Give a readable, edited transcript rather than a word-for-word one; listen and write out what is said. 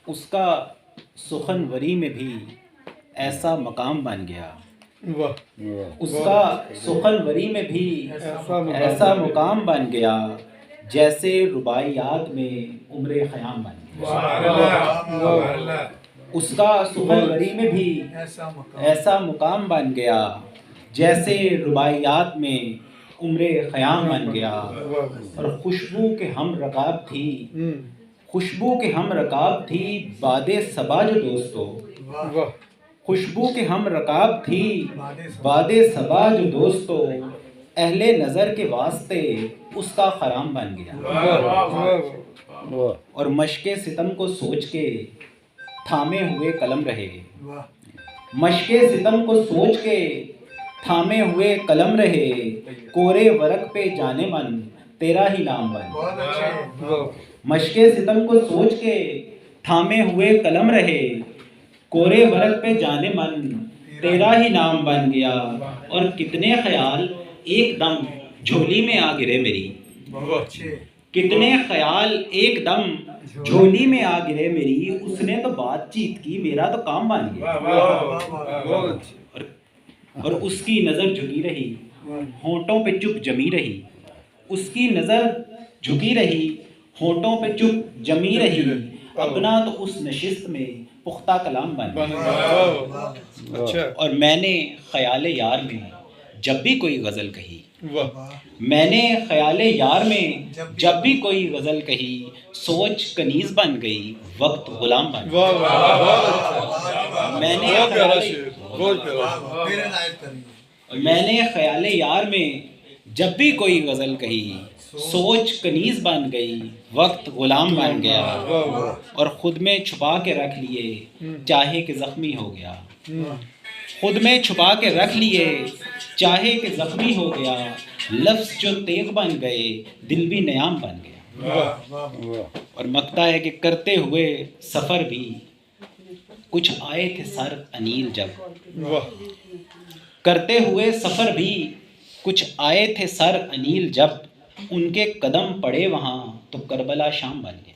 اس کا سخنوری میں بھی ایسا مقام بن گیا، اس کا سخنوری میں بھی ایسا مقام بن گیا جیسے رباعیات میں عمر خیام بن گیا۔ اس کا سخنوری میں بھی ایسا مقام بن گیا جیسے رباعیات میں عمر خیام بن گیا۔ اور خوشبو کے ہم رکاب تھی، خوشبو کے ہم رکاب تھی باد صبا جو دوستو، خوشبو کے ہم رکاب تھی باد صبا جو دوستو، اہل نظر کے واسطے اس کا خرام بن گیا۔ اور مشق ستم کو سوچ کے تھامے ہوئے قلم رہے، مشق ستم کو سوچ کے تھامے ہوئے قلم رہے، کورے ورق پہ جانے من تیرا ہی نام بن۔ مشق ستم کو سوچ کے تھامے ہوئے قلم رہے، کورے ورق پہ جانے من تیرا ہی نام بن گیا۔ اور کتنے خیال ایک دم جھولی میں آ گرے میری، کتنے خیال ایک دم جھولی میں آ گرے میری، اس نے تو بات چیت کی میرا تو کام بن گیا۔ اور اس کی نظر جھکی رہی، ہونٹوں پہ چپ جمی رہی، اس کی نظر جھکی رہی، ہونٹوں پہ چپ جمی رہی، اپنا تو اس نشست میں پختہ کلام بن گیا۔ اور میں نے خیال یار میں جب بھی کوئی غزل کہی، میں نے خیال یار میں جب بھی کوئی غزل کہی، سوچ کنیز بن گئی وقت غلام بن گیا۔ میں نے خیال یار میں جب بھی کوئی غزل کہی، سوچ کنیز بن گئی وقت غلام بن گیا۔ اور خود میں چھپا کے رکھ لیے چاہے کہ زخمی ہو گیا، خود میں چھپا کے رکھ لیے چاہے کہ زخمی ہو گیا، لفظ جو تیغ بن گئے دل بھی نیام بن گیا۔ اور مکتا ہے کہ کرتے ہوئے سفر بھی کچھ آئے تھے سر انیل جب، کرتے ہوئے سفر بھی کچھ آئے تھے سر انیل جب، ان کے قدم پڑے وہاں تو کربلا شام بن گیا۔